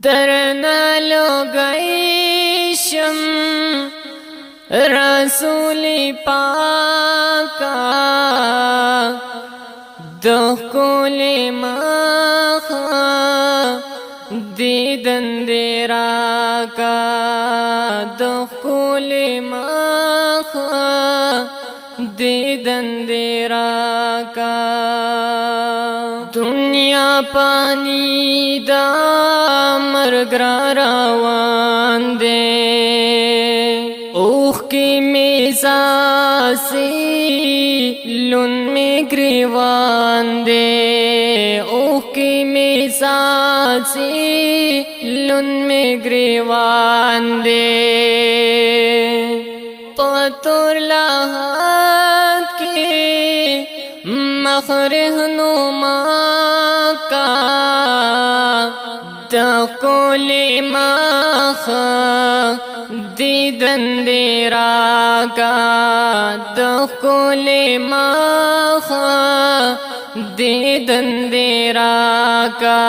درنا لوگئی شم رسول پاکا دخول مخا دیدن دیرا کا دخول مخا دیدن دیرا کا دنیا پانی دا مرگ روان دے اوخ کی میزاسی لن میں گریوان دے اوخ کی میزاسی لن میں گریوان دے پتور لہت کی مخرح نما کا دقول مخا دیدن دیرا کا دقول مخا دیدن دیرا کا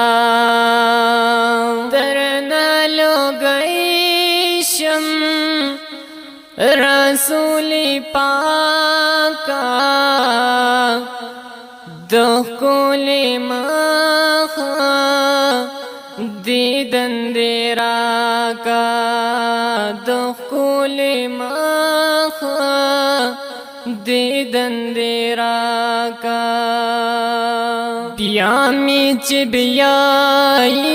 درنا لوگئی شم رسول پاکا دخول مخا دیدن دیرا کا دخول مخا دیدن دیرا کا بیامی چبیائی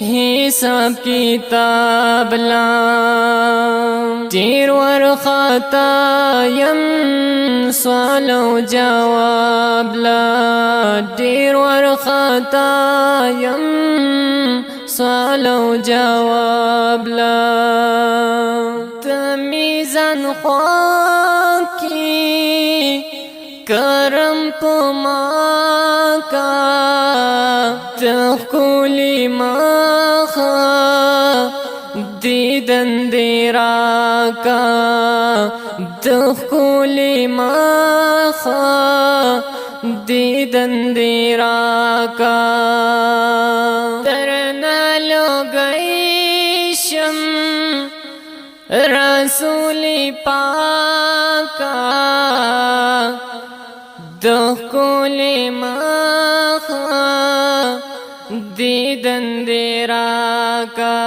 حساب کتاب لام دیر ورخطا یم سوال و جواب لا دیر ورخطا یم سوال و جواب لا تمیزن خواکی کرم پما کا تخکولی مخا دیدن دیرا کا تخکولی مخا دیدن دیرا کا درنا لوگئی شم رسول پاکا دخول مخا دیدن دیرا کا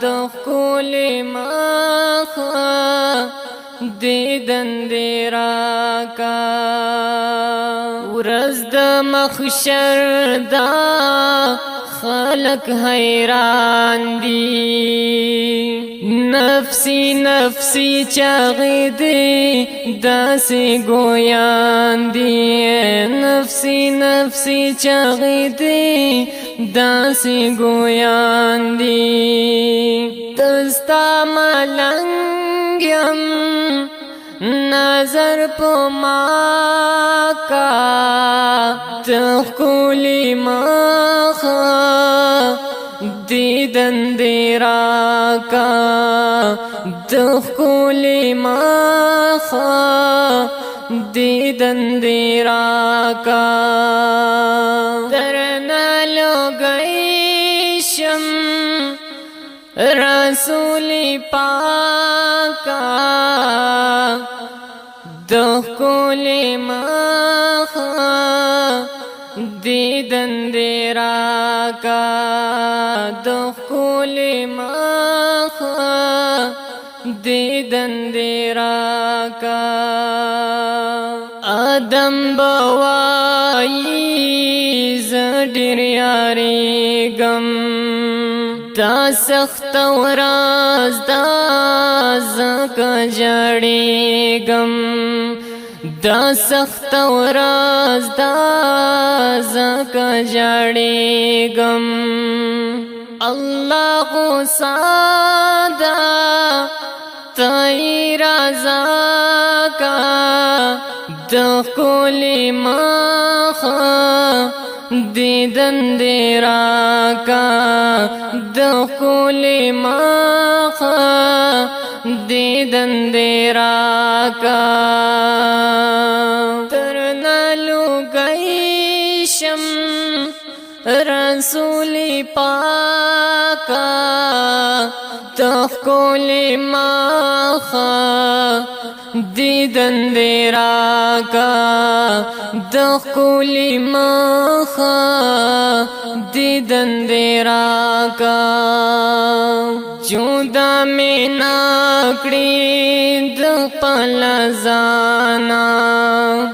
دخول مخا دیدن دیرا کا ورځ د محشر دا خلق حیران دی نفسی نفسی چاغی دی داسی گویان دی نفسی نفسی چاغی دی داسی گویان دی دستا ملنگیم نظر پما کا تخکولی مخا دیدن دیرا کا تخکولی مخا دیدن دیرا کا درنا لوگئی شم رسول پاکا دخول مخا دیدن دیرا کا دخول مخا دیدن دیرا کا آدم بوائی زڈر یاری گم دا سخت وراز دا زکا جڑی گم دا سخت وراز دا زکا جڑی گم اللہ غصہ دا تائی رضا کا دخول مخا دیدن دیرا کا دخول مخا دیدن دیرا کا ترنا لوگئی شم رسول پاکا تخکولی ماخا دیدن دی راکا دخکولی ماخا دیدن دی راکا جودا میں ناکڑی دخپل زانا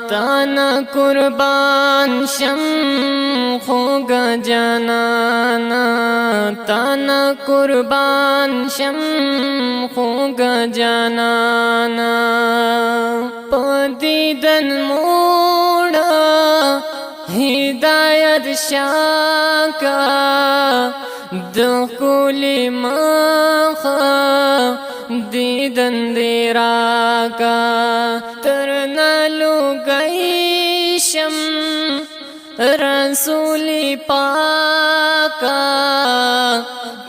تانا قربان شم خوگا جانانا تانا قربان شم خوگا جانانا پدیدن موڑا ہدایت شاکا دخولی ماخا دیدن دی راکا ترنالو گئیشم رسولی پاکا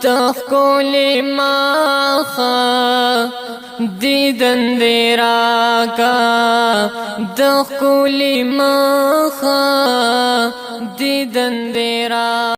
تخکولی ماخا دیدن دی راکا دخکولی ماخا دیدن دی راکا